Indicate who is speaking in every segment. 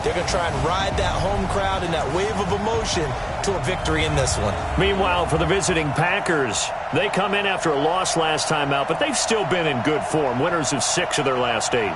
Speaker 1: They're going to try and ride that home crowd and that wave of emotion to a victory in this one.
Speaker 2: Meanwhile, for the visiting Packers, they come in after a loss last time out, but they've still been in good form, winners of 6 of their last 8.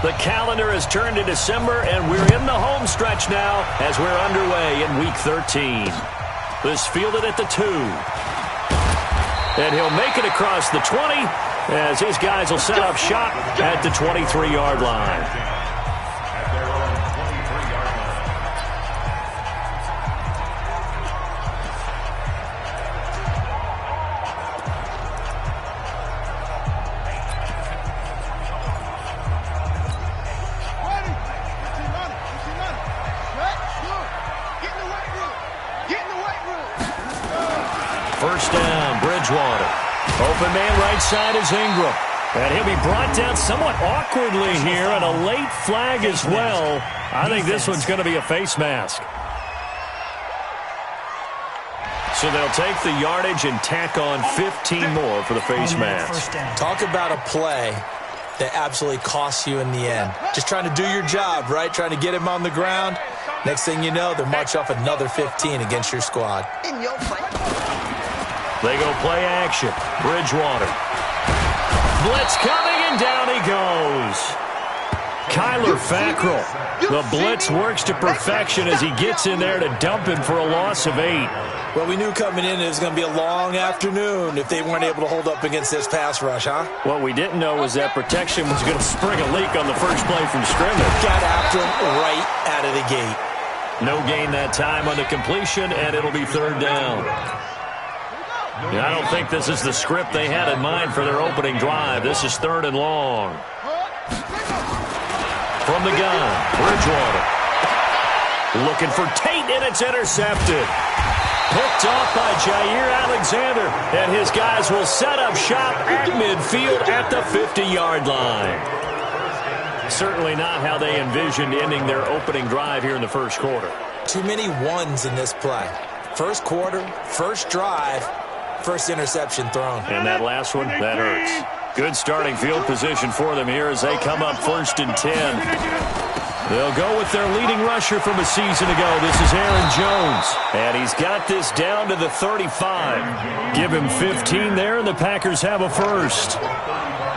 Speaker 2: The calendar has turned to December, and we're in the home stretch now as we're underway in Week 13. This fielded at the 2. And he'll make it across the 20 as his guys will set up shop at the 23-yard line. First down, Bridgewater. Open man right side is Ingram. And he'll be brought down somewhat awkwardly here, and a late flag as well. I think this one's going to be a face mask. So they'll take the yardage and tack on 15 more for the face mask.
Speaker 1: Talk about a play that absolutely costs you in the end. Just trying to do your job, right? Trying to get him on the ground. Next thing you know, they're march off another 15 against your squad.
Speaker 2: They go play action. Bridgewater. Blitz coming, and down he goes. Kyler Fackrell. The blitz works to perfection as he gets in there to dump him for a loss of 8.
Speaker 1: Well, we knew coming in it was going to be a long afternoon if they weren't able to hold up against this pass rush, huh?
Speaker 2: What we didn't know was that protection was going to spring a leak on the first play from scrimmage.
Speaker 1: Got after him right out of the gate.
Speaker 2: No gain that time on the completion, and it'll be 3rd down. I don't think this is the script they had in mind for their opening drive. This is 3rd and long. From the gun, Bridgewater. Looking for Tate, and it's intercepted. Picked off by Jair Alexander, and his guys will set up shop at midfield at the 50-yard line. Certainly not how they envisioned ending their opening drive here in the first quarter.
Speaker 1: Too many ones in this play. First quarter, first drive, first interception thrown.
Speaker 2: And that last one, that hurts. Good starting field position for them here as they come up 1st and 10. They'll go with their leading rusher from a season ago. This is Aaron Jones. And he's got this down to the 35. Give him 15 there, and the Packers have a first.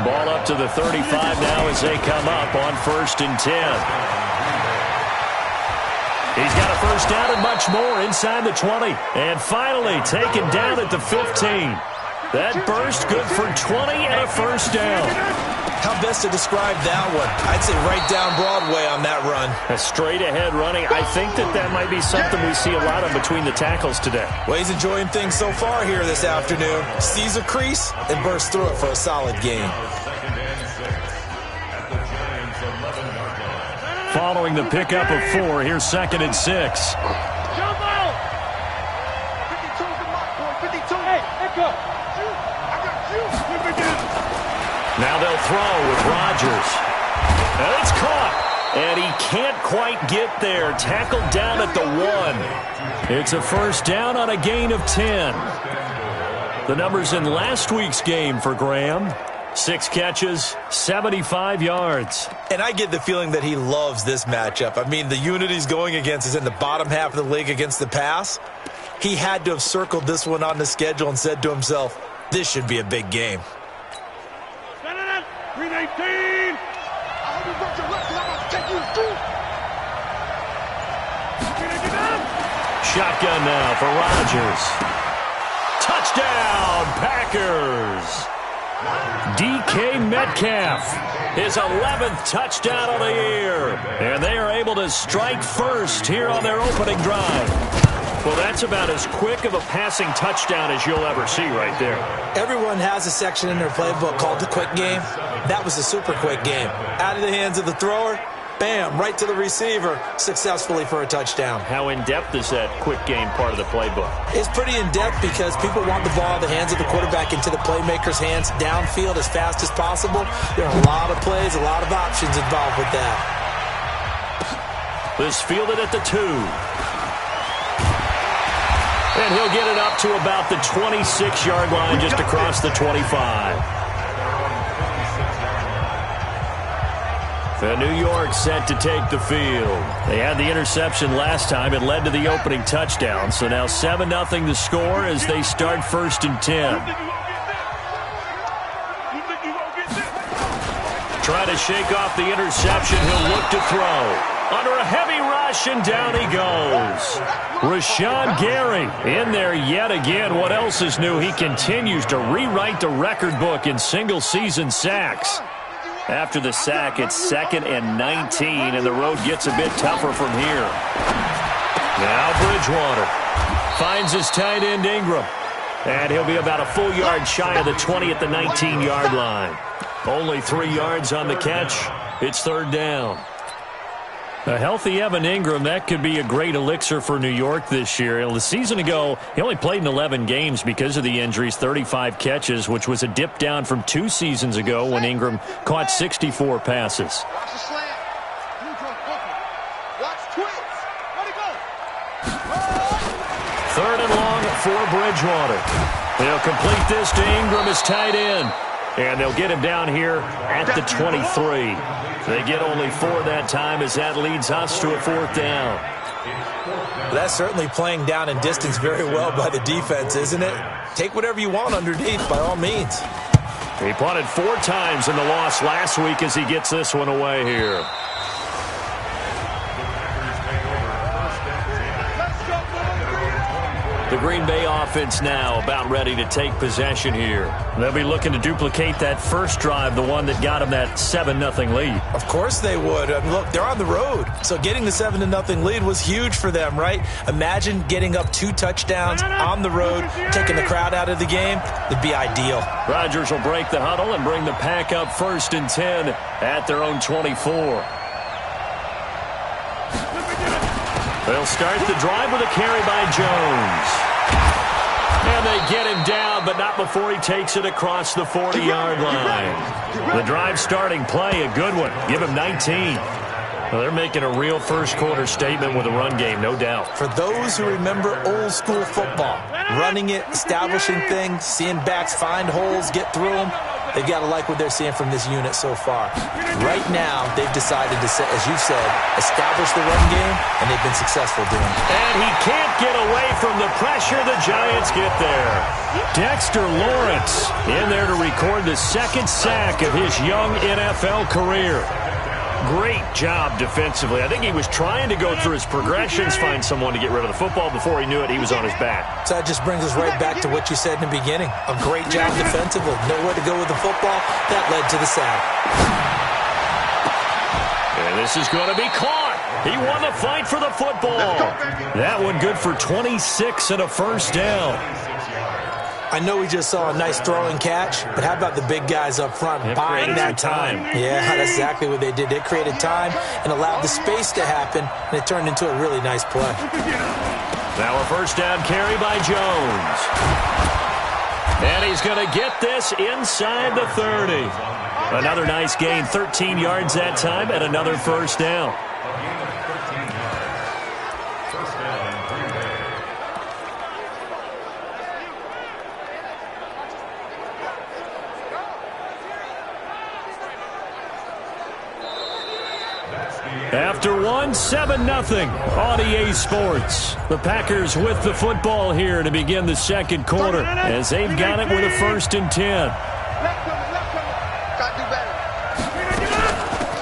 Speaker 2: Ball up to the 35 now as they come up on 1st and 10. He's got a first down and much more inside the 20. And finally taken down at the 15. That burst good for 20 and a first down.
Speaker 1: How best to describe that one? I'd say right down Broadway on that run.
Speaker 2: A straight ahead running. I think that might be something we see a lot of between the tackles today.
Speaker 1: Well, he's enjoying things so far here this afternoon. Sees a crease and bursts through it for a solid gain.
Speaker 2: Following the pickup of 4, here's 2nd and 6.
Speaker 3: Jump out! 52's the mark, boy. 52. Hey, Echo. I got you.
Speaker 2: Now they'll throw with Rodgers. And it's caught. And he can't quite get there. Tackled down at the 1. It's a first down on a gain of 10. The numbers in last week's game for Graham. 6 catches, 75 yards.
Speaker 1: And I get the feeling that he loves this matchup. I mean, the unit he's going against is in the bottom half of the league against the pass. He had to have circled this one on the schedule and said to himself, this should be a big game.
Speaker 3: 319.
Speaker 2: Shotgun now for Rodgers. Touchdown, Packers. DK Metcalf, his 11th touchdown of the year. And they are able to strike first here on their opening drive. Well, that's about as quick of a passing touchdown as you'll ever see right there.
Speaker 1: Everyone has a section in their playbook called the quick game. That was a super quick game. Out of the hands of the thrower, Bam, right to the receiver, successfully for a touchdown.
Speaker 2: How in-depth is that quick game part of the playbook?
Speaker 1: It's pretty in-depth because people want the ball in the hands of the quarterback into the playmaker's hands downfield as fast as possible. There are a lot of plays, a lot of options involved with that.
Speaker 2: This fielded at the 2. And he'll get it up to about the 26-yard line just across the 25. The New York set to take the field. They had the interception last time. It led to the opening touchdown. So now 7-0 the score as they start 1st and 10. Try to shake off the interception. He'll look to throw. Under a heavy rush, and down he goes. Rashawn Gary in there yet again. What else is new? He continues to rewrite the record book in single-season sacks. After the sack, it's 2nd and 19, and the road gets a bit tougher from here. Now Bridgewater finds his tight end Ingram, and he'll be about a full yard shy of the 20 at the 19-yard line. Only 3 yards on the catch. It's 3rd down. A healthy Evan Ingram, that could be a great elixir for New York this year. The season ago, he only played in 11 games because of the injuries, 35 catches, which was a dip down from 2 seasons ago when Ingram caught 64 passes.
Speaker 3: Watch the slant. Watch twits. Let it go.
Speaker 2: 3rd and long for Bridgewater. They'll complete this to Ingram as tight end. And they'll get him down here at the 23. They get only 4 that time as that leads us to a 4th down.
Speaker 1: That's certainly playing down and distance very well by the defense, isn't it? Take whatever you want underneath, by all means.
Speaker 2: He punted 4 times in the loss last week as he gets this one away here. The Green Bay offense now about ready to take possession here. They'll be looking to duplicate that first drive, the one that got them that 7-0 lead.
Speaker 1: Of course they would. I mean, look, they're on the road. So getting the 7-0 lead was huge for them, right? Imagine getting up 2 touchdowns on the road, taking the crowd out of the game. It'd be ideal.
Speaker 2: Rodgers will break the huddle and bring the pack up 1st and 10 at their own 24. They'll start the drive with a carry by Jones. And they get him down, but not before he takes it across the 40-yard line. The drive starting play, a good one. Give him 19. Well, they're making a real first-quarter statement with a run game, no doubt.
Speaker 1: For those who remember old-school football, running it, establishing things, seeing backs find holes, get through them, they've got to like what they're seeing from this unit so far. Right now, they've decided to, as you said, establish the run game, and they've been successful doing it.
Speaker 2: And he can't get away from the pressure. The Giants get there. Dexter Lawrence in there to record the 2nd sack of his young NFL career. Great job defensively. I think he was trying to go through his progressions, find someone to get rid of the football. Before he knew it, he was on his back.
Speaker 1: So that just brings us right back to what you said in the beginning. A great job defensively. Nowhere to go with the football. That led to the sack.
Speaker 2: And this is going to be caught. He won the fight for the football. That one good for 26 and a 1st down.
Speaker 1: I know we just saw a nice throwing catch, but how about the big guys up front buying that time? Yeah, that's exactly what they did. They created time and allowed the space to happen, and it turned into a really nice play.
Speaker 2: Now a 1st down carry by Jones. And he's going to get this inside the 30. Another nice gain, 13 yards that time, and another 1st down. After 7-0 on EA Sports. The Packers with the football here to begin the 2nd quarter as they've got it with a 1st and 10.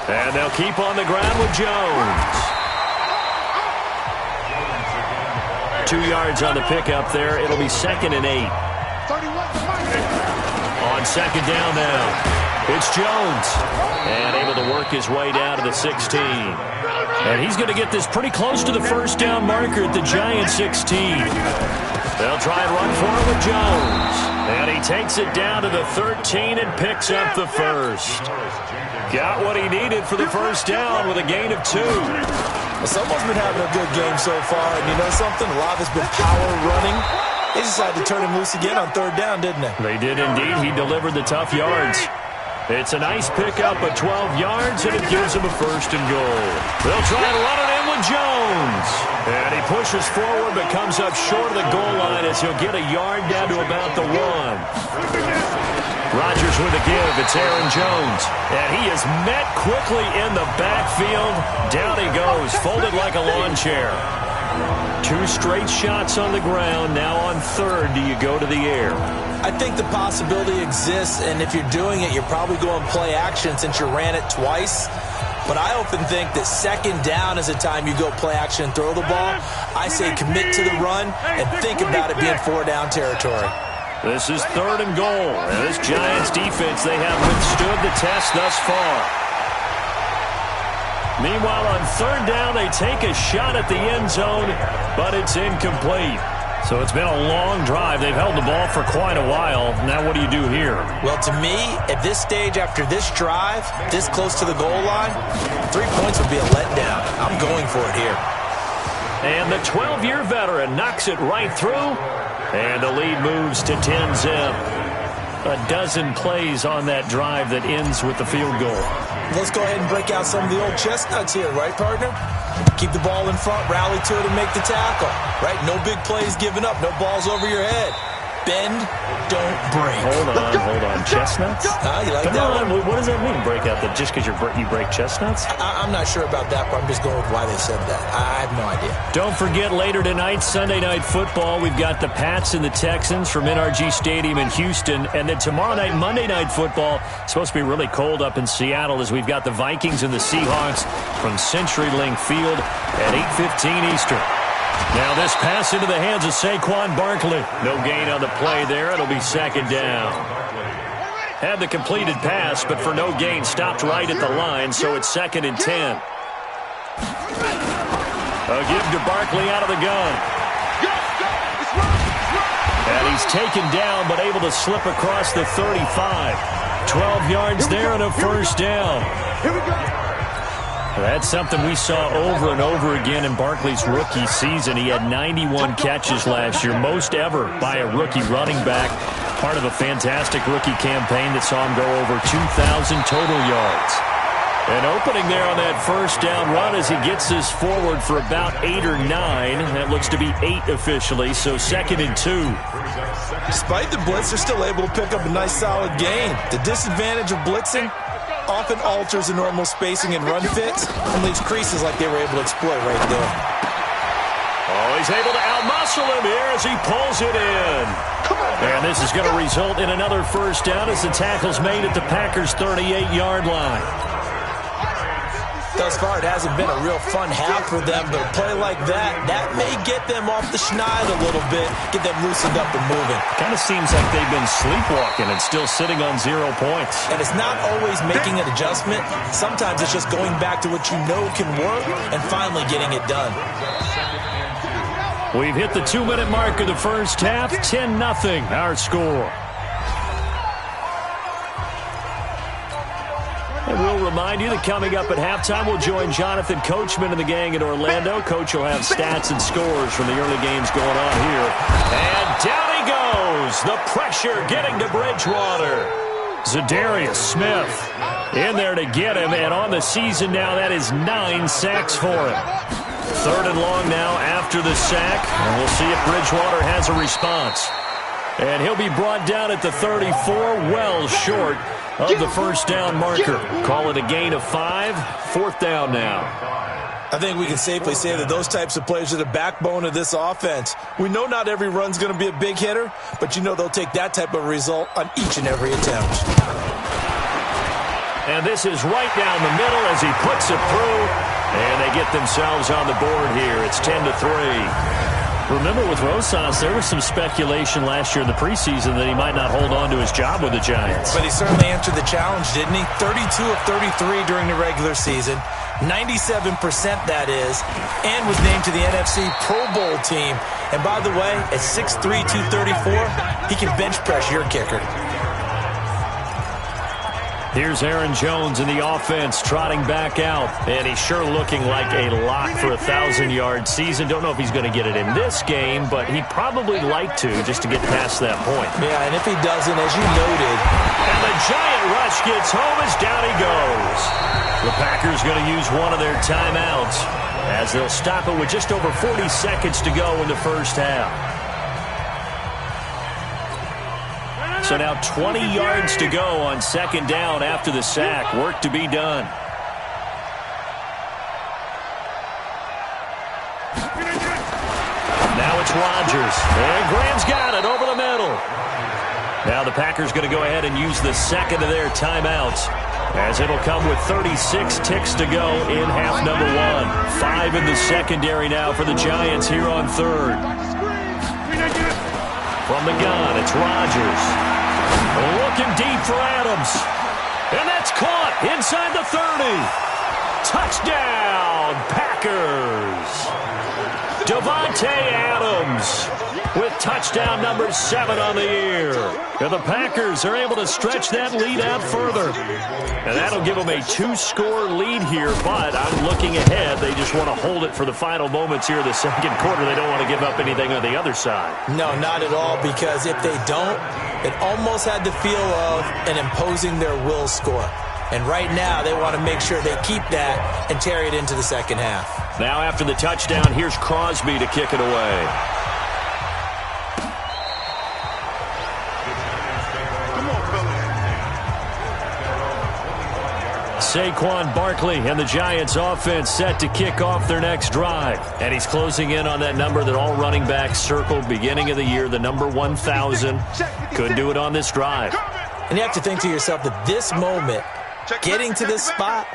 Speaker 2: And they'll keep on the ground with Jones. 2 yards on the pickup there. It'll be 2nd and 8. On 2nd down now, it's Jones. And able to work his way down to the 16. And he's going to get this pretty close to the 1st down marker at the Giants 16. They'll try and run for it with Jones. And he takes it down to the 13 and picks up the first. Got what he needed for the first down with a gain of 2.
Speaker 1: Well, someone's been having a good game so far, and you know something? A lot of it's been power running. They decided to turn him loose again on third down, didn't they?
Speaker 2: They did indeed. He delivered the tough yards. It's a nice pickup of 12 yards, and it gives him a first and goal. They'll try and run it in with Jones. And he pushes forward but comes up short of the goal line as he'll get a yard down to about the 1. Rodgers with a give. It's Aaron Jones. And he is met quickly in the backfield. Down he goes, folded like a lawn chair. 2 straight shots on the ground. Now on third, do you go to the air?
Speaker 1: I think the possibility exists, and if you're doing it, you're probably going play action since you ran it twice. But I often think that second down is the time you go play action and throw the ball. I say commit to the run and think about it being 4-down territory.
Speaker 2: This is third and goal. And this Giants defense, they have withstood the test thus far. Meanwhile, on third down, they take a shot at the end zone, but it's incomplete. So it's been a long drive. They've held the ball for quite a while. Now what do you do here?
Speaker 1: Well, to me, at this stage, after this drive, this close to the goal line, 3 points would be a letdown. I'm going for it here.
Speaker 2: And the 12-year veteran knocks it right through. And the lead moves to 10-zip. A dozen plays on that drive that ends with the field goal.
Speaker 1: Let's go ahead and break out some of the old chestnuts here, right, partner? Keep the ball in front, rally to it, and make the tackle, right? No big plays given up, no balls over your head. Bend, don't break.
Speaker 2: Hold on. Chestnuts?
Speaker 1: You like
Speaker 2: Come
Speaker 1: that
Speaker 2: on.
Speaker 1: one?
Speaker 2: What does that mean, break out? That just because you break chestnuts?
Speaker 1: I'm not sure about that, but I'm just going with why they said that. I have no idea.
Speaker 2: Don't forget, later tonight, Sunday Night Football, we've got the Pats and the Texans from NRG Stadium in Houston. And then tomorrow night, Monday Night Football, it's supposed to be really cold up in Seattle as we've got the Vikings and the Seahawks from CenturyLink Field at 8:15 Eastern. Now this pass into the hands of Saquon Barkley. No gain on the play there. It'll be second down. Had the completed pass, but for no gain, stopped right at the line, so it's 2nd and 10. A give to Barkley out of the gun. And he's taken down, but able to slip across the 35. 12 yards there and a first down.
Speaker 3: Here we go.
Speaker 2: That's something we saw over and over again in Barkley's rookie season. He had 91 catches last year, most ever by a rookie running back. Part of a fantastic rookie campaign that saw him go over 2,000 total yards. An opening there on that first down run as he gets this forward for about 8 or 9. That looks to be 8 officially, so 2nd and 2.
Speaker 1: Despite the blitz, they're still able to pick up a nice solid gain. The disadvantage of blitzing often alters the normal spacing and run fits and leaves creases like they were able to exploit right there.
Speaker 2: Oh, he's able to outmuscle him here as he pulls it in. And this is going to result in another first down as the tackle's made at the Packers' 38-yard line.
Speaker 1: Thus far, it hasn't been a real fun half for them, but a play like that may get them off the schneid a little bit, get them loosened up and moving.
Speaker 2: Kind of seems like they've been sleepwalking and still sitting on 0 points.
Speaker 1: And it's not always making an adjustment. Sometimes it's just going back to what you know can work and finally getting it done.
Speaker 2: We've hit the 2-minute mark of the first half. 10-0 our score. And we'll remind you that coming up at halftime, we'll join Jonathan Coachman and the gang in Orlando. Coach will have stats and scores from the early games going on here. And down he goes. The pressure getting to Bridgewater. Zadarius Smith in there to get him. And on the season now, that is 9 sacks for him. 3rd and long now after the sack. And we'll see if Bridgewater has a response. And he'll be brought down at the 34, well short of the first down marker. Call it a gain of 5. 4th down now.
Speaker 1: I think we can safely say that those types of plays are the backbone of this offense. We know not every run's going to be a big hitter, but you know they'll take that type of result on each and every attempt.
Speaker 2: And this is right down the middle as he puts it through. And they get themselves on the board here. It's 10-3. Remember, with Rosas, there was some speculation last year in the preseason that he might not hold on to his job with the Giants.
Speaker 1: But he certainly answered the challenge, didn't he? 32 of 33 during the regular season. 97% that is, and was named to the NFC Pro Bowl team. And by the way, at 6'3", 234, he can bench press your kicker.
Speaker 2: Here's Aaron Jones in the offense, trotting back out. And he's sure looking like a lock for a 1,000-yard season. Don't know if he's going to get it in this game, but he'd probably like to just to get past that point.
Speaker 1: Yeah, and if he doesn't, as you noted.
Speaker 2: And the giant rush gets home as down he goes. The Packers going to use one of their timeouts as they'll stop it with just over 40 seconds to go in the first half. So now 20 yards to go on second down after the sack. Work to be done. Now it's Rodgers. And Graham's got it over the middle. Now the Packers going to go ahead and use the second of their timeouts, as it'll come with 36 ticks to go in half number one. 5 in the secondary now for the Giants here on third. From the gun, it's Rodgers. Looking deep for Adams. And that's caught inside the 30. Touchdown, Packers. Davante Adams with touchdown number 7 on the year. And the Packers are able to stretch that lead out further. And that'll give them a 2-score lead here, but I'm looking ahead. They just want to hold it for the final moments here of the second quarter. They don't want to give up anything on the other side.
Speaker 1: No, not at all, because if they don't, it almost had the feel of an imposing their will score. And right now, they want to make sure they keep that and carry it into the second half.
Speaker 2: Now after the touchdown, here's Crosby to kick it away. Saquon Barkley and the Giants offense set to kick off their next drive. And he's closing in on that number that all running backs circled beginning of the year, the number 1,000. Couldn't do it on this drive.
Speaker 1: And you have to think to yourself that this moment, getting to this spot,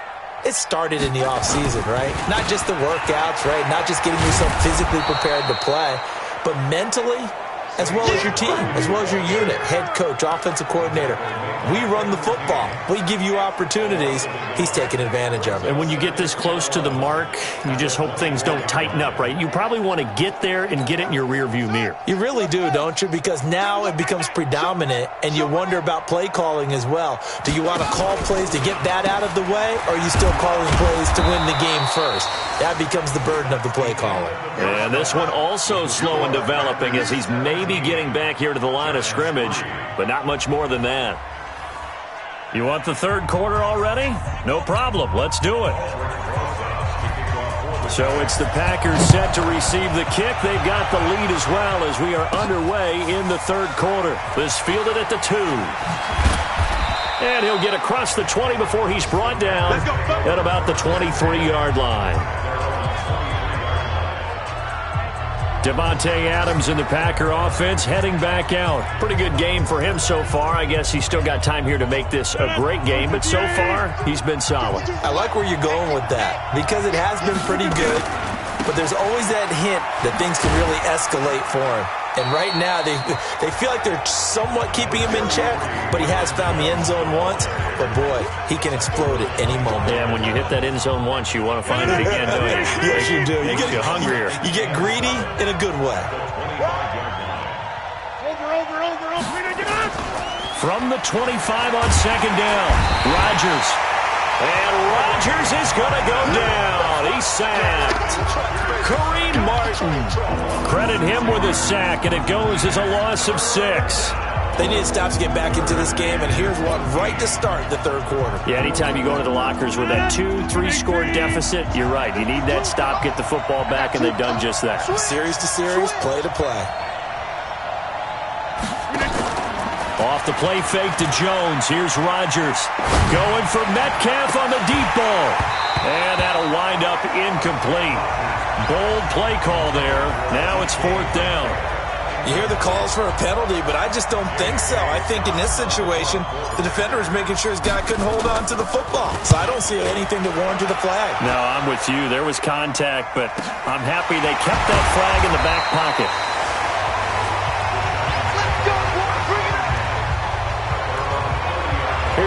Speaker 1: it started in the offseason, right? Not just the workouts, right? Not just getting yourself physically prepared to play, but mentally, as well as your team, as well as your unit, head coach, offensive coordinator. We run the football. We give you opportunities. He's taking advantage of it.
Speaker 2: And when you get this close to the mark, you just hope things don't tighten up, right? You probably want to get there and get it in your rearview mirror.
Speaker 1: You really do, don't you? Because now it becomes predominant, and you wonder about play calling as well. Do you want to call plays to get that out of the way, or are you still calling plays to win the game first? That becomes the burden of the play caller.
Speaker 2: And this one also slow in developing as he's maybe getting back here to the line of scrimmage, but not much more than that. You want the third quarter already? No problem. Let's do it. So it's the Packers set to receive the kick. They've got the lead as well as we are underway in the third quarter. This fielded at the 2. And he'll get across the 20 before he's brought down at about the 23-yard line. Davante Adams in the Packer offense heading back out. Pretty good game for him so far. I guess he's still got time here to make this a great game, but so far, he's been solid.
Speaker 1: I like where you're going with that because it has been pretty good, but there's always that hint that things can really escalate for him. And right now, they feel like they're somewhat keeping him in check, but he has found the end zone once. But, boy, he can explode at any moment.
Speaker 2: Yeah, and when you hit that end zone once, you want to find it again, don't you?
Speaker 1: Yes, you do.
Speaker 2: Makes you hungrier.
Speaker 1: You get greedy in a good way.
Speaker 2: From the 25 on second down, Rodgers. And Rodgers is going to go down. He's sacked. Kareem Martin. Credit him with a sack, and it goes as a loss of 6.
Speaker 1: They need to stop to get back into this game, and here's one right to start the third quarter.
Speaker 2: Yeah, anytime you go into the lockers with that 2-3-score deficit, you're right. You need that stop, get the football back, and they've done just that.
Speaker 1: Series to series, play to play.
Speaker 2: Off the play fake to Jones. Here's Rodgers going for Metcalf on the deep ball. And that'll wind up incomplete. Bold play call there. Now it's fourth down.
Speaker 1: You hear the calls for a penalty, but I just don't think so. I think in this situation, the defender is making sure his guy couldn't hold on to the football. So I don't see anything to warrant the flag.
Speaker 2: No, I'm with you. There was contact, but I'm happy they kept that flag in the back pocket.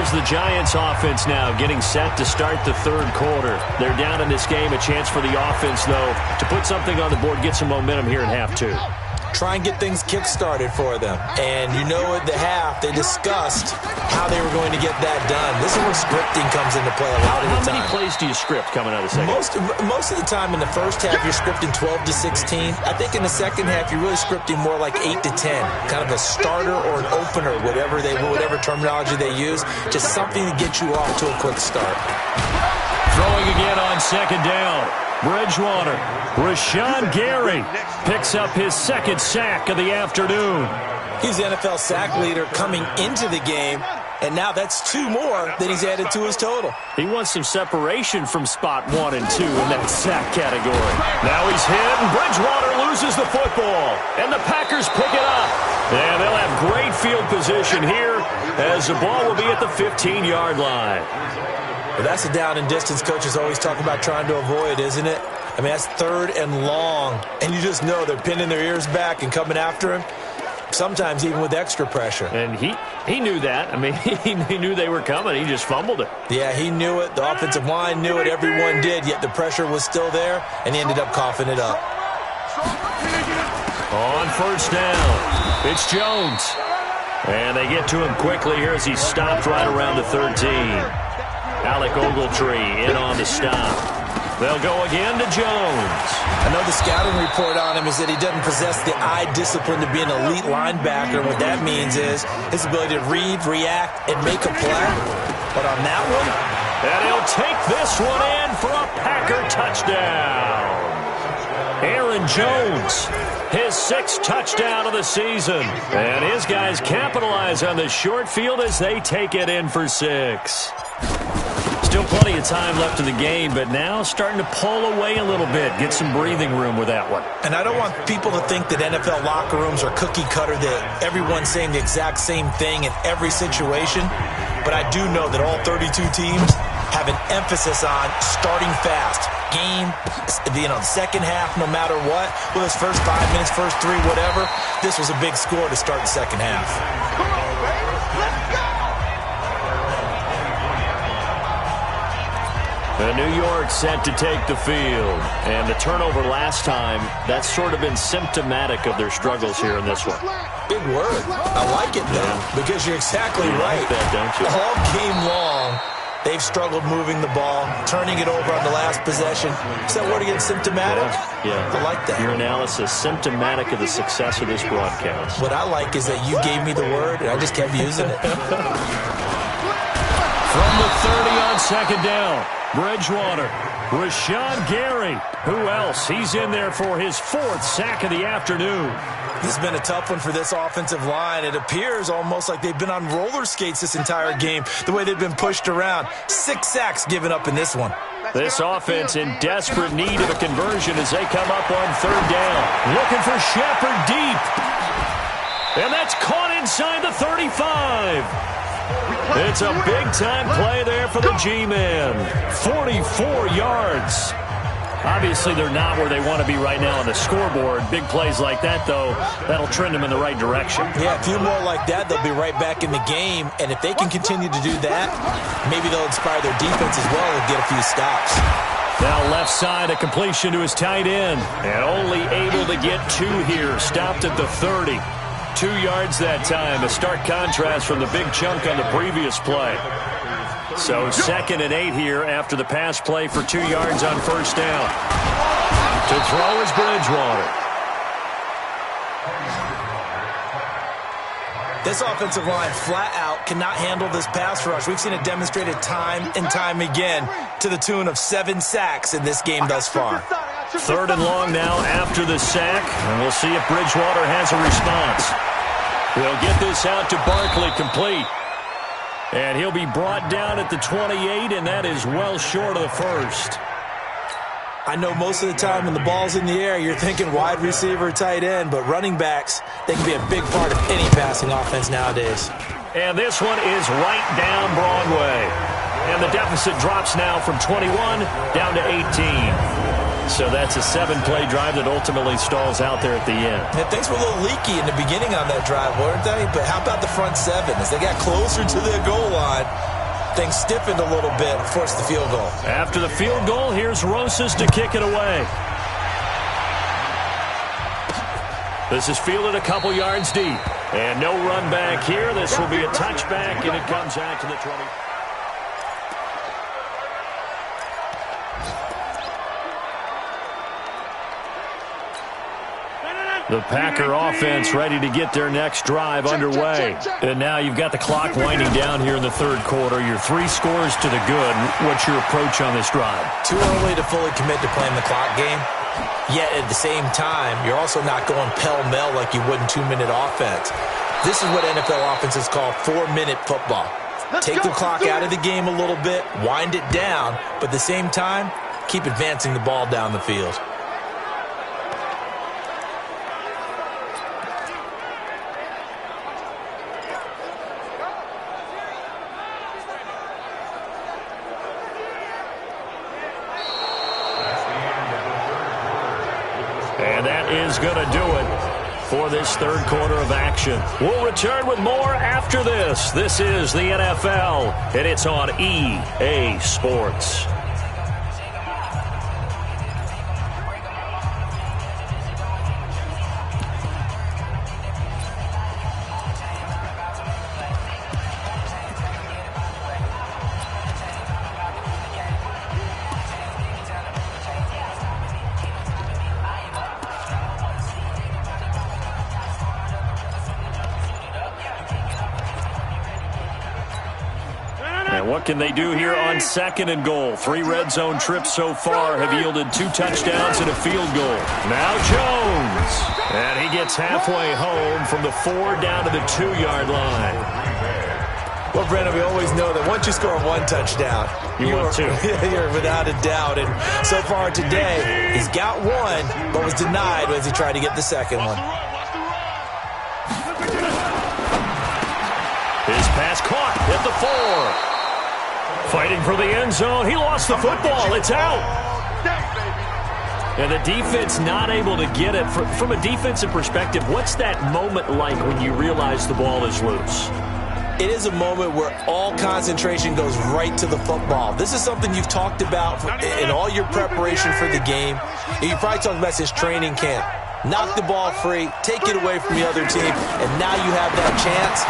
Speaker 2: here's the Giants offense now getting set to start the third quarter. They're down in this game. A chance for the offense, though, to put something on the board, get some momentum here in half two.
Speaker 1: Try and get things kick-started for them. And you know at the half, they discussed how they were going to get that done. This is where scripting comes into play a lot of the time.
Speaker 2: How many plays do you script coming out of the second?
Speaker 1: Most of the time in the first half, you're scripting 12 to 16. I think in the second half, you're really scripting more like 8 to 10. Kind of a starter or an opener, whatever terminology they use. Just something to get you off to a quick start.
Speaker 2: Throwing again on second down. Bridgewater. Rashawn Gary picks up his second sack of the afternoon.
Speaker 1: He's the NFL sack leader coming into the game, and now that's 2 more that he's added to his total.
Speaker 2: He wants some separation from spot 1 and 2 in that sack category. Now he's hit, and Bridgewater loses the football, and the Packers pick it up. And they'll have great field position here as the ball will be at the 15-yard line.
Speaker 1: Well, that's a down and distance coaches always talk about trying to avoid, isn't it? I mean, that's 3rd and long, and you just know they're pinning their ears back and coming after him, sometimes even with extra pressure.
Speaker 2: And he knew that. I mean, he knew they were coming. He just fumbled it.
Speaker 1: Yeah, he knew it. The offensive line knew it. Everyone did, yet the pressure was still there, and he ended up coughing it up.
Speaker 2: On first down, it's Jones. And they get to him quickly here as he stopped right around the 13. Alec Ogletree in on the stop. They'll go again to Jones.
Speaker 1: I know the scouting report on him is that he doesn't possess the eye discipline to be an elite linebacker. And what that means is his ability to read, react, and make a play. But on that one,
Speaker 2: and he'll take this one in for a Packer touchdown. Aaron Jones, his 6th touchdown of the season. And his guys capitalize on the short field as they take it in for 6. Still plenty of time left in the game, but now starting to pull away a little bit. Get some breathing room with that one.
Speaker 1: And I don't want people to think that NFL locker rooms are cookie cutter, that everyone's saying the exact same thing in every situation. But I do know that all 32 teams have an emphasis on starting fast. Game, the second half, no matter what. Well, this first 5 minutes, first 3, whatever. This was a big score to start the second half.
Speaker 3: Come on, baby. Let's go.
Speaker 2: New York set to take the field. And the turnover last time, that's sort of been symptomatic of their struggles here in this one.
Speaker 1: Big word. I like it, though, because you're exactly right.
Speaker 2: Like that, don't you?
Speaker 1: All game long, they've struggled moving the ball, turning it over on the last possession. Is that word again, symptomatic?
Speaker 2: Yeah.
Speaker 1: I like that.
Speaker 2: Your analysis, symptomatic of the success of this broadcast.
Speaker 1: What I like is that you gave me the word, and I just kept using it.
Speaker 2: From the 30 on second down, Bridgewater, Rashawn Gary. Who else? He's in there for his 4th sack of the afternoon.
Speaker 1: This has been a tough one for this offensive line. It appears almost like they've been on roller skates this entire game, the way they've been pushed around. 6 sacks given up in this one.
Speaker 2: This offense in desperate need of a conversion as they come up on third down. Looking for Shepard deep. And that's caught inside the 35. It's a big-time play there for the G-Man. 44 yards. Obviously, they're not where they want to be right now on the scoreboard. Big plays like that, though, that'll trend them in the right direction.
Speaker 1: Yeah, a few more like that, they'll be right back in the game. And if they can continue to do that, maybe they'll inspire their defense as well and get a few stops.
Speaker 2: Now left side, a completion to his tight end. And only able to get 2 here. Stopped at the 30. 2 yards that time. A stark contrast from the big chunk on the previous play. So 2nd and 8 here after the pass play for 2 yards on first down. To throw is Bridgewater.
Speaker 1: This offensive line flat out cannot handle this pass rush. We've seen it demonstrated time and time again to the tune of 7 sacks in this game thus far.
Speaker 2: 3rd and long now after the sack, and we'll see if Bridgewater has a response. They'll get this out to Barkley, complete. And he'll be brought down at the 28, and that is well short of the first.
Speaker 1: I know most of the time when the ball's in the air, you're thinking wide receiver, tight end, but running backs, they can be a big part of any passing offense nowadays.
Speaker 2: And this one is right down Broadway. And the deficit drops now from 21 down to 18. So that's a 7-play drive that ultimately stalls out there at the end.
Speaker 1: And things were a little leaky in the beginning on that drive, weren't they? But how about the front 7? As they got closer to the goal line, Things stiffened a little bit, forced the field goal.
Speaker 2: After the field goal, here's Rosas to kick it away. This is fielded a couple yards deep. And no run back here. This will be a touchback, and it comes out to the 20. The Packer offense ready to get their next drive underway. And now you've got the clock winding down here in the third quarter. You're 3 scores to the good. What's your approach on this drive?
Speaker 1: Too early to fully commit to playing the clock game. Yet at the same time, you're also not going pell-mell like you would in 2-minute offense. This is what NFL offenses call 4-minute football. Take the clock out of the game a little bit, wind it down, but at the same time, keep advancing the ball down the field.
Speaker 2: And that is going to do it for this third quarter of action. We'll return with more after this. This is the NFL, and it's on EA Sports. What can they do here on 2nd and goal? 3 red zone trips so far have yielded 2 touchdowns and a field goal. Now Jones. And he gets halfway home from the 4 down to the 2-yard line.
Speaker 1: Well, Brandon, we always know that once you score 1 touchdown,
Speaker 2: you want 2.
Speaker 1: You're without a doubt. And so far today, he's got 1, but was denied as he tried to get the second one.
Speaker 2: His pass caught at the 4. Fighting for the end zone. He lost the football. It's out. And the defense not able to get it. From a defensive perspective, what's that moment like when you realize the ball is loose?
Speaker 1: It is a moment where all concentration goes right to the football. This is something you've talked about in all your preparation for the game. And you probably talked about since training camp. Knock the ball free, take it away from the other team, and now you have that chance.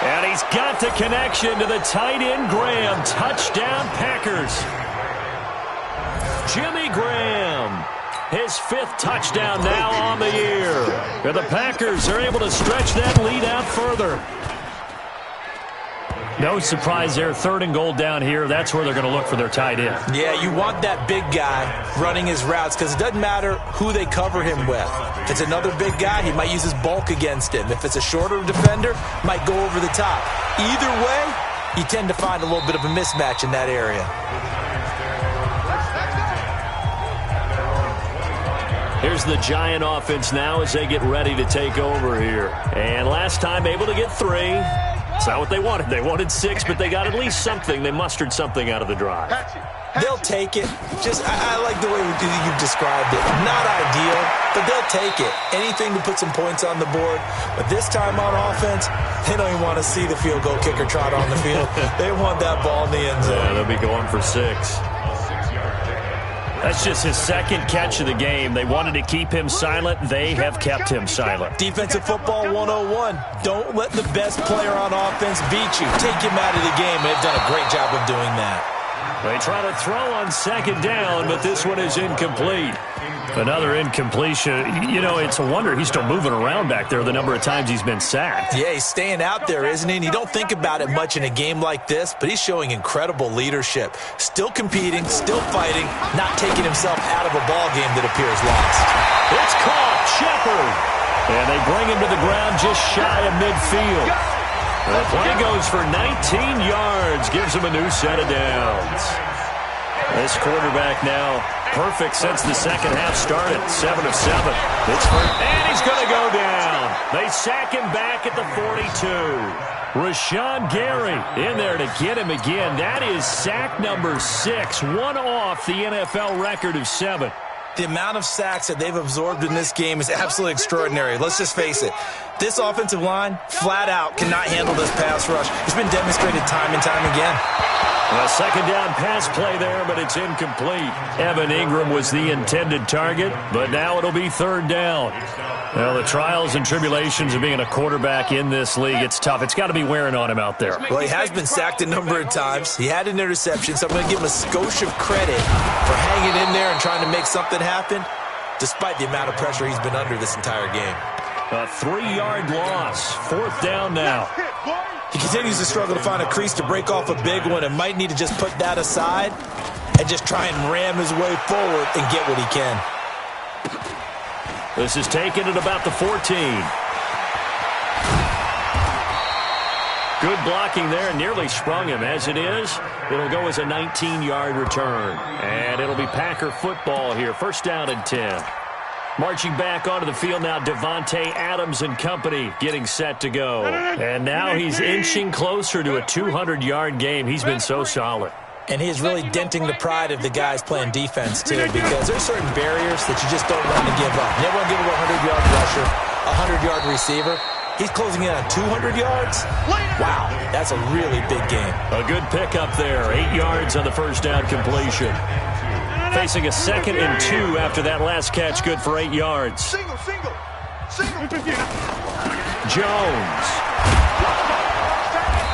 Speaker 2: And he's got the connection to the tight end, Graham. Touchdown, Packers. Jimmy Graham, his 5th touchdown now on the year. And the Packers are able to stretch that lead out further. No surprise there, 3rd and goal down here. That's where they're going to look for their tight end.
Speaker 1: Yeah, you want that big guy running his routes because it doesn't matter who they cover him with. If it's another big guy, he might use his bulk against him. If it's a shorter defender, might go over the top. Either way, you tend to find a little bit of a mismatch in that area.
Speaker 2: Here's the Giant offense now as they get ready to take over here. And last time able to get 3. It's not what they wanted. They wanted 6, but they got at least something. They mustered something out of the drive.
Speaker 1: They'll take it. I like the way you've described it. Not ideal, but they'll take it. Anything to put some points on the board. But this time on offense, they don't even want to see the field goal kicker trot on the field. They want that ball in the end zone.
Speaker 2: Yeah, they'll be going for 6. That's just his 2nd catch of the game. They wanted to keep him silent. They have kept him silent.
Speaker 1: Defensive football 101. Don't let the best player on offense beat you. Take him out of the game. They've done a great job of doing that.
Speaker 2: They try to throw on 2nd down, but this one is incomplete. Another incompletion. You know, it's a wonder he's still moving around back there the number of times he's been sacked.
Speaker 1: Yeah, he's staying out there, isn't he? And you don't think about it much in a game like this, but he's showing incredible leadership. Still competing, still fighting, not taking himself out of a ball game that appears lost.
Speaker 2: It's caught. Shepard. And they bring him to the ground just shy of midfield. The play goes for 19 yards, gives him a new set of downs. This quarterback now perfect since the second half started. 7 of 7. And he's going to go down. They sack him back at the 42. Rashawn Gary in there to get him again. That is sack number 6. One off the NFL record of 7.
Speaker 1: The amount of sacks that they've absorbed in this game is absolutely extraordinary. Let's just face it. This offensive line, flat out, cannot handle this pass rush. It's been demonstrated time and time again.
Speaker 2: A second down pass play there, but it's incomplete. Evan Ingram was the intended target, but now it'll be third down. Well, the trials and tribulations of being a quarterback in this league, it's tough. It's got to be wearing on him out there.
Speaker 1: Well, he has been sacked a number of times. He had an interception, so I'm going to give him a skosh of credit for hanging in there and trying to make something happen, despite the amount of pressure he's been under this entire game.
Speaker 2: A 3-yard loss. Fourth down now.
Speaker 1: He continues to struggle to find a crease to break off a big one and might need to just put that aside and just try and ram his way forward and get what he can.
Speaker 2: This is taken at about the 14. Good blocking there. Nearly sprung him. As it is, it'll go as a 19-yard return. And it'll be Packer football here. First down and 10. Marching back onto the field now, Devontae Adams and company getting set to go. And now he's inching closer to a 200-yard game. He's been so solid.
Speaker 1: And he is really denting the pride of the guys playing defense, too, because there's certain barriers that you just don't want to give up. You never want to give up a 100-yard rusher, a 100-yard receiver. He's closing in on 200 yards. Wow, that's a really big game.
Speaker 2: A good pickup there. 8 yards on the first down completion. Facing a 2nd and 2 after that last catch, good for 8 yards.
Speaker 3: Single.
Speaker 2: Jones.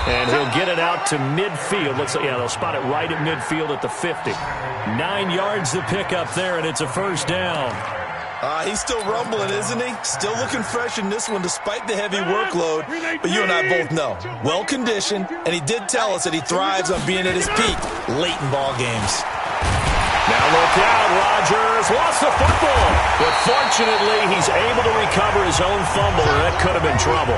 Speaker 2: And he'll get it out to midfield. Looks like, yeah, they'll spot it right at midfield at the 50. 9 yards the pickup there, and it's a first down.
Speaker 1: He's still rumbling, isn't he? Still looking fresh in this one despite the heavy workload. But you and I both know, well-conditioned, and he did tell us that he thrives on being at his peak late in ball games.
Speaker 2: Now look out, Rodgers lost the football. But fortunately, he's able to recover his own fumble, or that could have been trouble.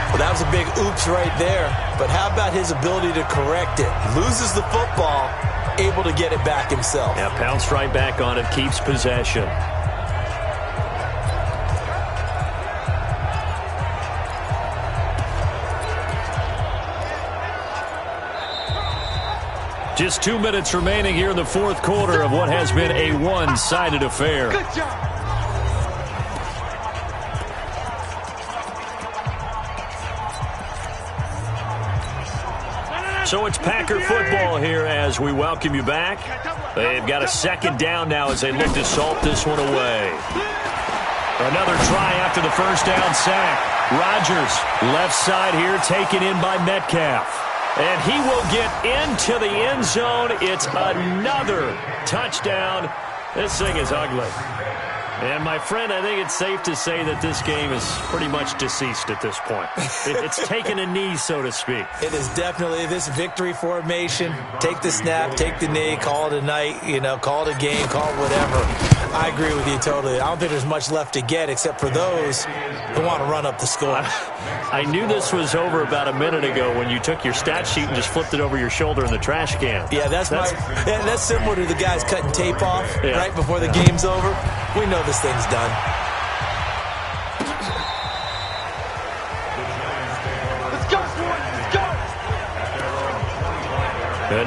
Speaker 1: Well, that was a big oops right there. But how about his ability to correct it? Loses the football, able to get it back himself.
Speaker 2: Yeah, pounced right back on it, keeps possession. Just 2 minutes remaining here in the fourth quarter of what has been a one-sided affair.
Speaker 3: Good job.
Speaker 2: So it's Packer football here as we welcome you back. They've got a second down now as they look to salt this one away. Another try after the first down sack. Rodgers, left side here, taken in by Metcalf. And he will get into the end zone. It's another touchdown. This thing is ugly. And, my friend, I think it's safe to say that this game is pretty much deceased at this point. It's taken a knee, so to speak.
Speaker 1: It is definitely this victory formation. Take the snap, take the knee, call it a night, call it a game, call it whatever. I agree with you totally. I don't think there's much left to get except for those who want to run up the score.
Speaker 2: I knew this was over about a minute ago when you took your stat sheet and just flipped it over your shoulder in the trash can.
Speaker 1: Yeah, that's similar to the guys cutting tape off right before the game's over. We know this thing's done.
Speaker 3: Let's go, boys. Let's go.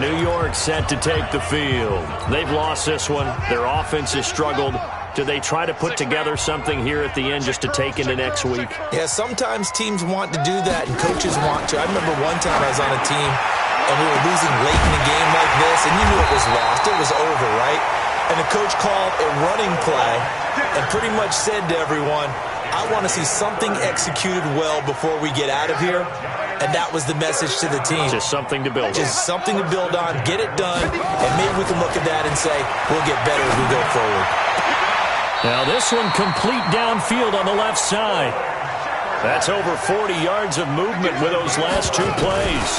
Speaker 2: New York set to take the field. They've lost this one. Their offense has struggled. Do they try to put together something here at the end just to take into next week?
Speaker 1: Yeah, sometimes teams want to do that and coaches want to. I remember one time I was on a team and we were losing late in a game like this and you knew it was lost. It was over, right? And the coach called a running play and pretty much said to everyone, I want to see something executed well before we get out of here. And that was the message to the team.
Speaker 2: Just something to build on.
Speaker 1: Just something to build on, get it done, and maybe we can look at that and say, we'll get better as we go forward.
Speaker 2: Now this one complete downfield on the left side. That's over 40 yards of movement with those last two plays.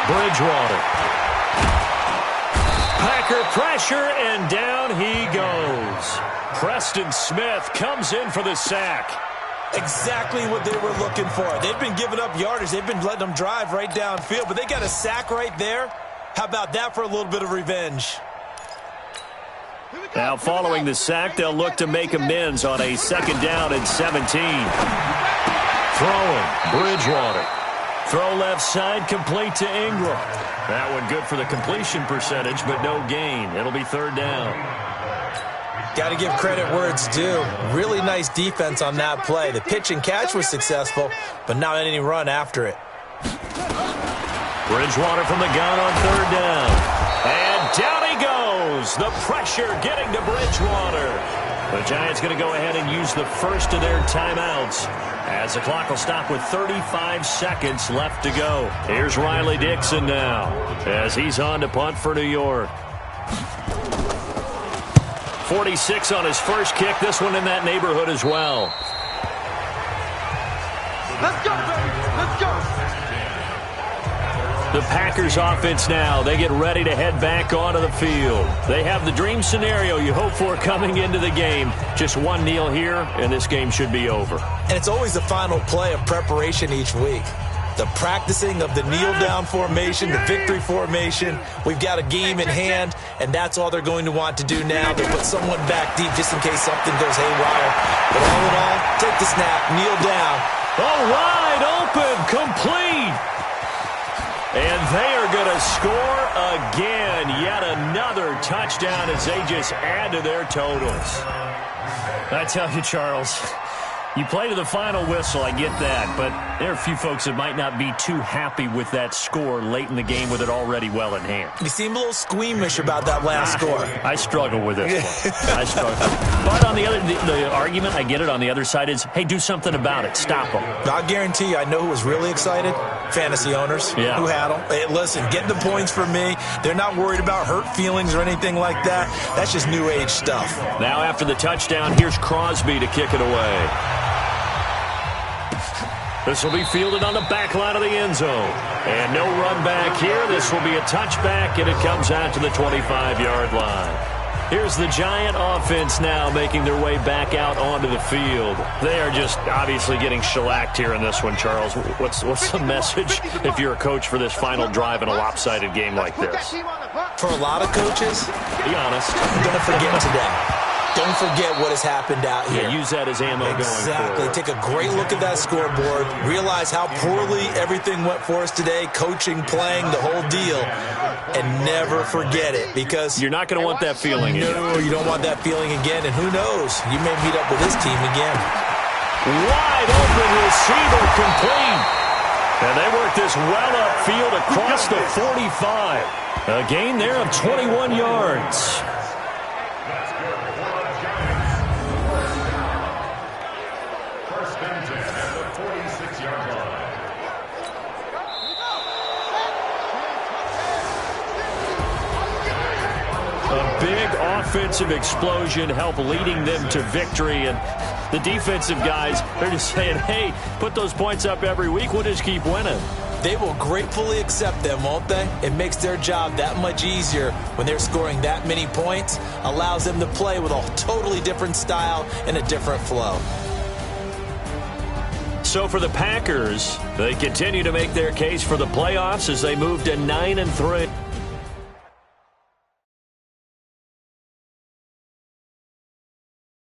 Speaker 2: Bridgewater. Packer pressure, and down he goes. Preston Smith comes in for the sack.
Speaker 1: Exactly what they were looking for. They've been giving up yardage. They've been letting them drive right downfield, but they got a sack right there. How about that for a little bit of revenge?
Speaker 2: Now following the sack, they'll look to make amends on a second down and 17. Throwing, Bridgewater. Throw left side, complete to Ingram. That one good for the completion percentage, but no gain. It'll be third down.
Speaker 1: Got to give credit where it's due. Really nice defense on that play. The pitch and catch was successful, but not any run after it.
Speaker 2: Bridgewater from the gun on third down. And down he goes. The pressure getting to Bridgewater. The Giants going to go ahead and use the first of their timeouts, as the clock will stop with 35 seconds left to go. Here's Riley Dixon now, as he's on to punt for New York. 46 on his first kick. This one in that neighborhood as well.
Speaker 3: Let's go, baby. Let's go.
Speaker 2: The Packers offense now. They get ready to head back onto the field. They have the dream scenario you hope for coming into the game. Just one kneel here, and this game should be over.
Speaker 1: And it's always the final play of preparation each week. The practicing of the kneel-down formation, the victory formation. We've got a game in hand, and that's all they're going to want to do now. They put someone back deep just in case something goes haywire. But all in all, take the snap, kneel down.
Speaker 2: Oh, wide open, complete. And they are going to score again. Yet another touchdown as they just add to their totals. I tell you, Charles, you play to the final whistle, I get that, but there are a few folks that might not be too happy with that score late in the game with it already well in hand.
Speaker 1: You seem a little squeamish about that last score.
Speaker 2: I struggle with this one. I struggle. But on the other, the argument, I get it, on the other side is, hey, do something about it. Stop them.
Speaker 1: I'll guarantee you, I know who was really excited. Fantasy owners who had them. Hey, listen, get the points for me. They're not worried about hurt feelings or anything like that. That's just new age stuff.
Speaker 2: Now after the touchdown, here's Crosby to kick it away. This will be fielded on the back line of the end zone. And no run back here. This will be a touchback, and it comes out to the 25-yard line. Here's the Giant offense now making their way back out onto the field. They are just obviously getting shellacked here in this one, Charles. What's the message if you're a coach for this final drive in a lopsided game like this?
Speaker 1: For a lot of coaches,
Speaker 2: be honest,
Speaker 1: I'm going to forget today. Don't forget what has happened out here.
Speaker 2: Yeah, use that as ammo going forward.
Speaker 1: Exactly. Take a great look at that scoreboard. Realize how poorly everything went for us today. Coaching, playing, the whole deal. And never forget it, because
Speaker 2: you're not going to want that feeling again.
Speaker 1: No, you don't want that feeling again. And who knows? You may meet up with this team again.
Speaker 2: Wide open receiver complete. And they work this well upfield across the 45. A gain there of 21 yards. Offensive explosion help leading them to victory, and the defensive guys, they're just saying, hey, put those points up every week, we'll just keep winning.
Speaker 1: They will gratefully accept them, won't they? It makes their job that much easier when they're scoring that many points, allows them to play with a totally different style and a different flow.
Speaker 2: So for the Packers, they continue to make their case for the playoffs as they move to 9-3.